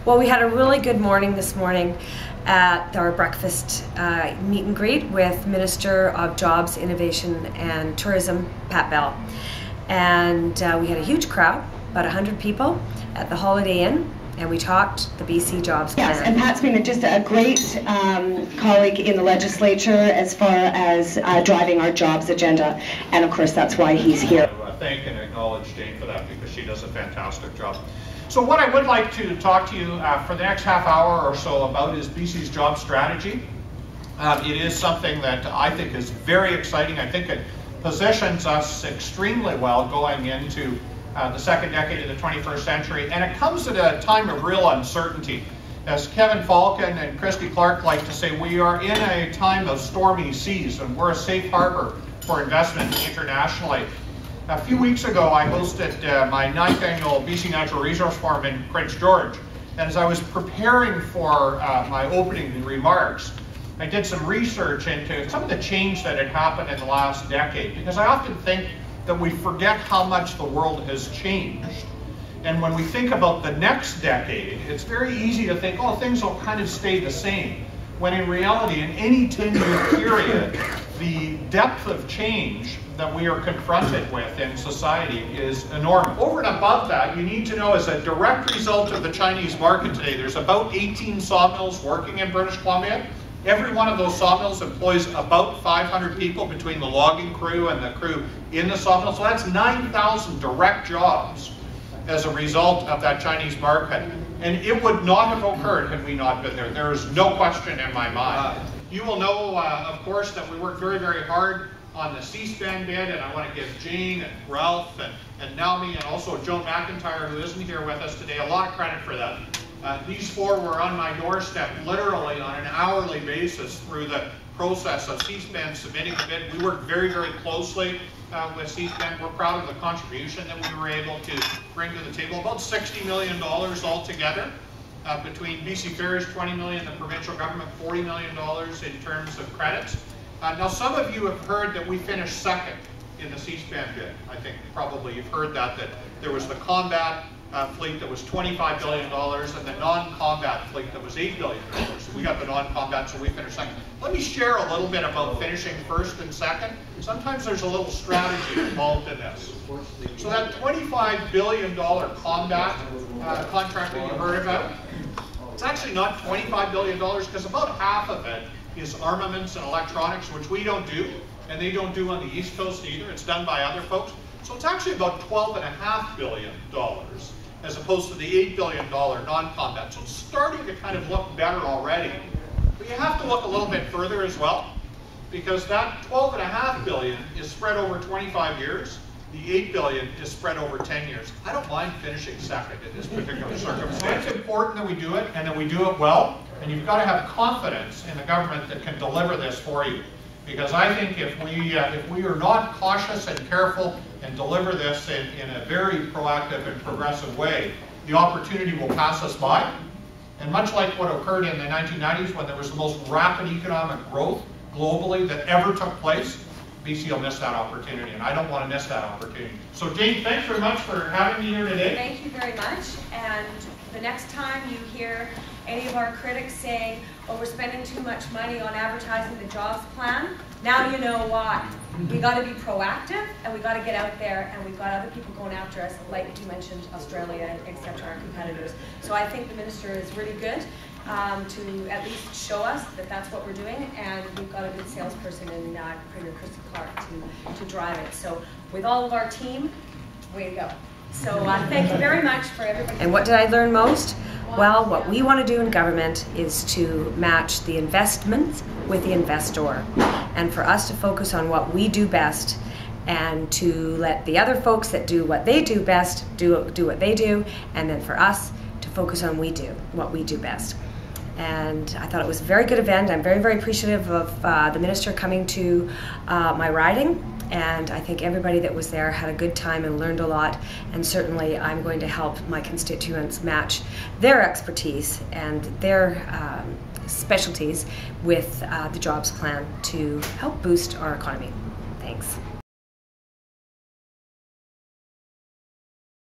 Well, we had a really good morning this morning at our breakfast meet and greet with Minister of Jobs, Innovation and Tourism, Pat Bell. And we had a huge crowd, about 100 people at the Holiday Inn, and we talked the BC Jobs Plan. Yes, and Pat's been just a great colleague in the legislature as far as driving our jobs agenda, and of course that's why he's here. I thank and acknowledge Jane for that because she does a fantastic job. So what I would like to talk to you for the next half hour or so about is BC's job strategy. It is something that I think is very exciting. I think it positions us extremely well going into the second decade of the 21st century, and it comes at a time of real uncertainty. As Kevin Falcon and Christy Clark like to say, we are in a time of stormy seas, and we're a safe harbor for investment internationally. A few weeks ago, I hosted my 9th annual BC Natural Resource Forum in Prince George, and as I was preparing for my opening remarks, I did some research into some of the change that had happened in the last decade, because I often think that we forget how much the world has changed. And when we think about the next decade, it's very easy to think, oh, things will kind of stay the same, when in reality, in any 10-year period, the depth of change that we are confronted with in society is enormous. Over and above that, you need to know, as a direct result of the Chinese market today, there's about 18 sawmills working in British Columbia. Every one of those sawmills employs about 500 people between the logging crew and the crew in the sawmill. So that's 9,000 direct jobs as a result of that Chinese market. And it would not have occurred had we not been there. There is no question in my mind. You will know, of course, that we worked very, very hard on the C-SPAN bid, and I want to give Jane and Ralph and Naomi and also Joan McIntyre, who isn't here with us today, a lot of credit for that. These four were on my doorstep literally on an hourly basis through the process of C-SPAN submitting the bid. We worked very, very closely with C-SPAN. We're proud of the contribution that we were able to bring to the table, about $60 million altogether. Between BC Ferries, $20 million, the provincial government, $40 million in terms of credits. Now, some of you have heard that we finished second in the C-SPAN bid. I think probably you've heard that there was the combat fleet that was $25 billion and the non-combat fleet that was $8 billion. So we got the non-combat, so we finished second. Let me share a little bit about finishing first and second. Sometimes there's a little strategy involved in this. So that $25 billion combat contract that you heard about, it's actually not $25 billion because about half of it is armaments and electronics, which we don't do, and they don't do on the East Coast either. It's done by other folks. So it's actually about $12.5 billion as opposed to the $8 billion non-combat. So it's starting to kind of look better already. But you have to look a little bit further as well, because that $12.5 billion is spread over 25 years. The $8 billion is spread over 10 years. I don't mind finishing second in this particular circumstance. It's important that we do it and that we do it well. And you've got to have confidence in the government that can deliver this for you. Because I think if we are not cautious and careful and deliver this in a very proactive and progressive way, the opportunity will pass us by. And much like what occurred in the 1990s when there was the most rapid economic growth globally that ever took place, BC will miss that opportunity, and I don't want to miss that opportunity. So Jane, thanks very much for having me here today. Thank you very much, and the next time you hear any of our critics saying, oh, we're spending too much money on advertising the jobs plan, now you know why. We got to be proactive, and we got to get out there, and we've got other people going after us, like you mentioned, Australia, etc., our competitors. So I think the minister is really good to at least show us that that's what we're doing, and we've got a good salesperson in Premier Christy Clark to drive it. So with all of our team, way to go. So thank you very much for everybody. And what did I learn most? Well, what we want to do in government is to match the investment with the investor, and for us to focus on what we do best, and to let the other folks that do what they do best do what they do, and then for us to focus on what we do best. And I thought it was a very good event. I'm very, very appreciative of the minister coming to my riding, and I think everybody that was there had a good time and learned a lot, and certainly I'm going to help my constituents match their expertise and their specialties with the jobs plan to help boost our economy. Thanks.